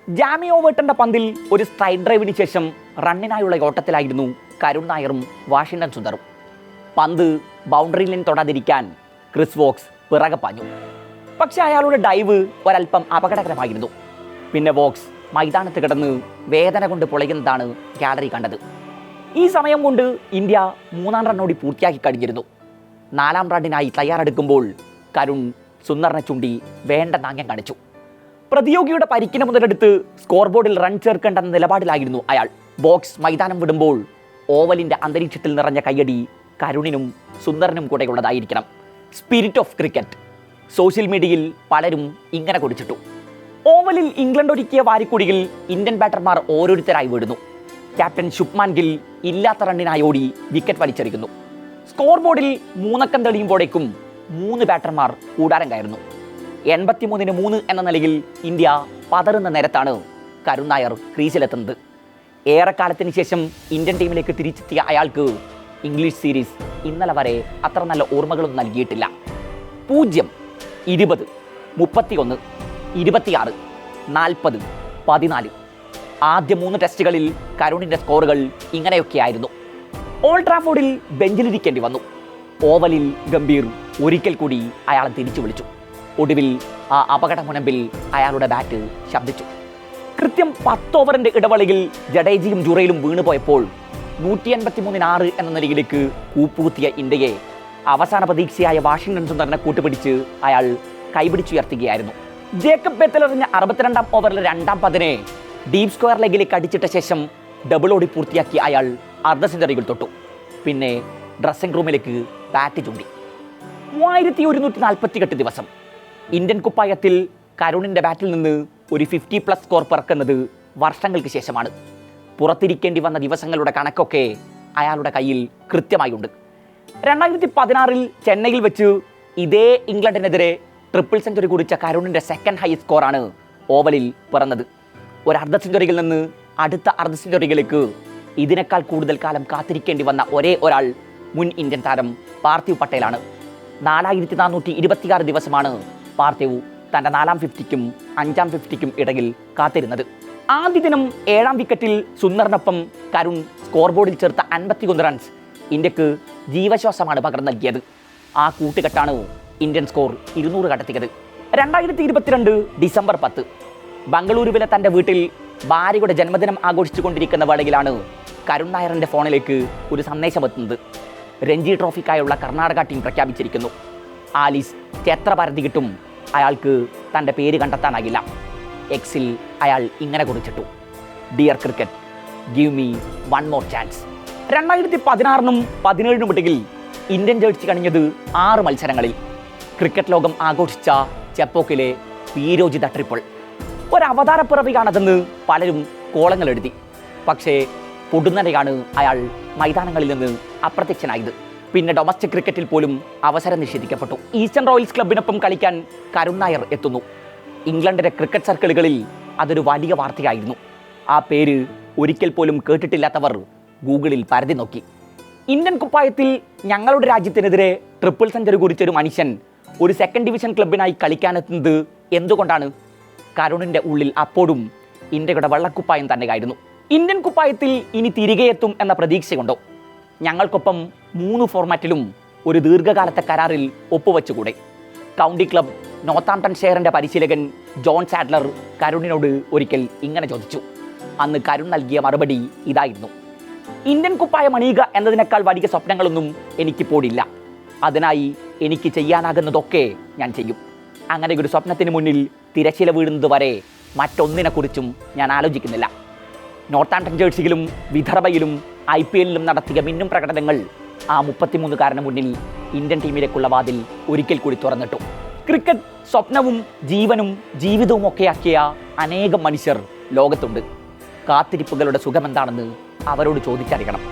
ജാമി ഓവേട്ടന്റെ പന്തിൽ ഒരു സ്ട്രൈറ്റ് ഡ്രൈവിന് ശേഷം റണ്ണിനായുള്ള ഓട്ടത്തിലായിരുന്നു കരുൺ നായരും വാഷിംഗ്ടൺ സുന്ദറും. പന്ത് ബൗണ്ടറി ലൈൻ തൊടാതിരിക്കാൻ ക്രിസ് വോക്സ് പിറകെ പാഞ്ഞു. പക്ഷേ അയാളുടെ ഡൈവ് ഒരല്പം അപകടകരമായിരുന്നു. പിന്നെ വോക്സ് മൈതാനത്ത് കിടന്ന് വേദന കൊണ്ട് പൊളയുന്നതാണ് ഗാലറി കണ്ടത്. ഈ സമയം കൊണ്ട് ഇന്ത്യ 3-ാം റണ്ണോടി പൂർത്തിയാക്കി കഴിഞ്ഞിരുന്നു. 4-ാം റണ്ണിനായി തയ്യാറെടുക്കുമ്പോൾ കരുൺ സുന്ദറിനെ ചൂണ്ടി വേണ്ട നാങ്യം കാണിച്ചു. പ്രതിയോഗിയുടെ പരിക്കിനെ മുതലെടുത്ത് സ്കോർ ബോർഡിൽ റൺ ചേർക്കേണ്ടെന്ന നിലപാടിലായിരുന്നു അയാൾ. ബോക്സ് മൈതാനം വിടുമ്പോൾ ഓവലിന്റെ അന്തരീക്ഷത്തിൽ നിറഞ്ഞ കയ്യടി കരുണിനും സുന്ദറിനും കൂടെയുള്ളതായിരിക്കണം. Spirit of cricket. സോഷ്യൽ മീഡിയയിൽ പലരും ഇങ്ങനെ കുറിച്ചിട്ടു. ഓവലിൽ ഇംഗ്ലണ്ട് ഒരുക്കിയ വാരിക്കുടിയിൽ ഇന്ത്യൻ ബാറ്റർമാർ ഓരോരുത്തരായി വീഴുന്നു. ക്യാപ്റ്റൻ ശുഭ്മാൻ ഗിൽ ഇല്ലാത്ത റണ്ണിനായി ഓടി വിക്കറ്റ് വലിച്ചെറിയുന്നു. സ്കോർ ബോർഡിൽ 3 അക്കം തെളിയുമ്പോഴേക്കും 3 ബാറ്റർമാർ കൂടാരം കയറുന്നു. 83-3 എന്ന നിലയിൽ ഇന്ത്യ പതറുന്ന നേരത്താണ് കരുൺ നായർ ക്രീസിലെത്തുന്നത്. ഏറെക്കാലത്തിന് ശേഷം ഇന്ത്യൻ ടീമിലേക്ക് തിരിച്ചെത്തിയ അയാൾക്ക് ഇംഗ്ലീഷ് സീരീസ് ഇന്നലെ വരെ അത്ര നല്ല ഓർമ്മകളൊന്നും നൽകിയിട്ടില്ല. 0, 20, 31, 26, 40, 14. ആദ്യ 3 ടെസ്റ്റുകളിൽ കരുണിൻ്റെ സ്കോറുകൾ ഇങ്ങനെയൊക്കെയായിരുന്നു. ഓൾഡ് ട്രാഫോർഡിൽ ബെഞ്ചിലിരിക്കേണ്ടി വന്നു. ഓവലിൽ ഗംഭീർ ഒരിക്കൽ കൂടി അയാളെ തിരിച്ചു വിളിച്ചു. ഒടുവിൽ ആ അപകട മുനമ്പിൽ അയാളുടെ ബാറ്റ് ശബ്ദിച്ചു. കൃത്യം 10 ഓവറിൻ്റെ ഇടവേളയിൽ ജഡേജയും ജുറയിലും വീണുപോയപ്പോൾ 183-6 എന്ന നിലയിലേക്ക് കൂപ്പുകുത്തിയ ഇന്ത്യയെ അവസാന പ്രതീക്ഷയായ വാഷിംഗ്ടൺ സുന്ദറിനെ കൂട്ടുപിടിച്ച് അയാൾ കൈപിടിച്ചുയർത്തുകയായിരുന്നു. ജേക്കബ് ബെത്തലെറിഞ്ഞ 62-ാം ഓവറിലെ 2-ാം പതിനെ ഡീപ് സ്ക്വയർ ലെഗിലേക്ക് അടിച്ചിട്ട ശേഷം ഡബിൾ ഓടി പൂർത്തിയാക്കി അയാൾ അർദ്ധ സെഞ്ചുറികൾ തൊട്ടു. പിന്നെ ഡ്രസ്സിംഗ് റൂമിലേക്ക് ബാറ്റ് ചൂണ്ടി. 3148 ദിവസം ഇന്ത്യൻ കുപ്പായത്തിൽ കരുണിൻ്റെ ബാറ്റിൽ നിന്ന് ഒരു 50+ സ്കോർ പിറക്കുന്നത് വർഷങ്ങൾക്ക് ശേഷമാണ്. പുറത്തിരിക്കേണ്ടി വന്ന ദിവസങ്ങളുടെ കണക്കൊക്കെ അയാളുടെ കയ്യിൽ കൃത്യമായുണ്ട്. 2016-ൽ ചെന്നൈയിൽ വെച്ച് ഇതേ ഇംഗ്ലണ്ടിനെതിരെ ട്രിപ്പിൾ സെഞ്ചുറി കുറിച്ച കരുണിൻ്റെ സെക്കൻഡ് ഹൈ സ്കോറാണ് ഓവലിൽ പിറന്നത്. ഒരു അർദ്ധ സെഞ്ചുറിയിൽ നിന്ന് അടുത്ത അർദ്ധ സെഞ്ചുറിയിലേക്ക് ഇതിനേക്കാൾ കൂടുതൽ കാലം കാത്തിരിക്കേണ്ടി വന്ന ഒരേ ഒരാൾ മുൻ ഇന്ത്യൻ താരം പാർത്ഥിവ് പട്ടേലാണ്. 4426 ദിവസമാണ് പാർത്ഥിവ് തൻ്റെ 4-ാം 50-ക്കും 5-ാം 50-ക്കും ഇടയിൽ കാത്തിരുന്നത്. ആദ്യ ദിനം 7-ാം വിക്കറ്റിൽ സുന്ദറിനൊപ്പം കരുൺ സ്കോർ ബോർഡിൽ ചേർത്ത 51 റൺസ് ഇന്ത്യക്ക് ജീവശ്വാസമാണ് പകർന്നു നൽകിയത്. ആ കൂട്ടുകെട്ടാണ് ഇന്ത്യൻ സ്കോർ 200 കടത്തിയത്. 2022 ഡിസംബർ 10 ബംഗളൂരുവിലെ തൻ്റെ വീട്ടിൽ ഭാര്യയുടെ ജന്മദിനം ആഘോഷിച്ചുകൊണ്ടിരിക്കുന്ന വേളയിലാണ് കരുൺ നായറിൻ്റെ ഫോണിലേക്ക് ഒരു സന്ദേശം എത്തുന്നത്. രഞ്ജി ട്രോഫിക്കായുള്ള കർണാടക ടീം പ്രഖ്യാപിച്ചിരിക്കുന്നു. ആലീസ് എത്ര പരതി കിട്ടും അയാൾക്ക് തൻ്റെ പേര് കണ്ടെത്താനാകില്ല. എക്സിൽ അയാൾ ഇങ്ങനെ കുറിച്ചിട്ടു: dear cricket, give me 1 more chance. 2016-നും 17-നും ഇടയിൽ ഇന്ത്യൻ ജേഴ്സി കണിഞ്ഞത് 6 മത്സരങ്ങളിൽ. ക്രിക്കറ്റ് ലോകം ആഘോഷിച്ച ചെപ്പോക്കിലെ വീരോചിത ട്രിപ്പിൾ. ഒരവതാരപ്പിറവിയാണതെന്ന് പലരും കോളങ്ങൾ എഴുതി. പക്ഷേ പൊടുന്നനെയാണ് അയാൾ മൈതാനങ്ങളിൽ നിന്ന് അപ്രത്യക്ഷനായത്. പിന്നെ ഡൊമസ്റ്റിക് ക്രിക്കറ്റിൽ പോലും അവസരം നിഷേധിക്കപ്പെട്ടു. ഈസ്റ്റേൺ റോയൽസ് ക്ലബിനൊപ്പം കളിക്കാൻ കരുൺ നായർ എത്തുന്നു. ഇംഗ്ലണ്ടിലെ ക്രിക്കറ്റ് സർക്കിളുകളിൽ അതൊരു വലിയ വാർത്തയായിരുന്നു. ആ പേര് ഒരിക്കൽ പോലും കേട്ടിട്ടില്ലാത്തവർ ഗൂഗിളിൽ പരതി നോക്കി. ഇന്ത്യൻ കുപ്പായത്തിൽ ഞങ്ങളുടെ രാജ്യത്തിനെതിരെ ട്രിപ്പിൾ സെഞ്ചുറി കുറിച്ചൊരു മനുഷ്യൻ ഒരു സെക്കൻഡ് ഡിവിഷൻ ക്ലബിനായി കളിക്കാനെത്തുന്നത് എന്തുകൊണ്ടാണ്? കരുണിൻ്റെ ഉള്ളിൽ അപ്പോഴും ഇന്ത്യയുടെ വെള്ളക്കുപ്പായം തന്നെയായിരുന്നു. ഇന്ത്യൻ കുപ്പായത്തിൽ ഇനി തിരികെ എത്തും എന്ന പ്രതീക്ഷയുണ്ടോ? ഞങ്ങൾക്കൊപ്പം 3 ഫോർമാറ്റിലും ഒരു ദീർഘകാലത്തെ കരാറിൽ ഒപ്പുവെച്ചുകൂടെ? കൗണ്ടി ക്ലബ് നോർത്താംപ്ടൺഷെയറിൻ്റെ പരിശീലകൻ ജോൺ സാഡ്ലർ കരുണിനോട് ഒരിക്കൽ ഇങ്ങനെ ചോദിച്ചു. അന്ന് കരുൺ നൽകിയ മറുപടി ഇതായിരുന്നു: ഇന്ത്യൻ കുപ്പായം അണിയുക എന്നതിനേക്കാൾ വലിയ സ്വപ്നങ്ങളൊന്നും എനിക്കിപ്പോഴില്ല. അതിനായി എനിക്ക് ചെയ്യാനാകുന്നതൊക്കെ ഞാൻ ചെയ്യും. അങ്ങനെ ഒരു സ്വപ്നത്തിന് മുന്നിൽ തിരശ്ശീല വീഴുന്നത് വരെ മറ്റൊന്നിനെക്കുറിച്ചും ഞാൻ ആലോചിക്കുന്നില്ല. നോർത്താംപ്ടൺ ജേഴ്സിയിലും വിദർഭയിലും IPLലും നടത്തിയ മിന്നും പ്രകടനങ്ങൾ ആ 33-കാരന് മുന്നിൽ ഇന്ത്യൻ ടീമിലേക്കുള്ള വാതിൽ ഒരിക്കൽ കൂടി തുറന്നിട്ടു. ക്രിക്കറ്റ് സ്വപ്നവും ജീവനും ജീവിതവും ഒക്കെയാക്കിയ അനേകം മനുഷ്യർ ലോകത്തുണ്ട്. കാത്തിരിപ്പുകളുടെ സുഖമെന്താണെന്ന് അവരോട് ചോദിച്ചറിയണം.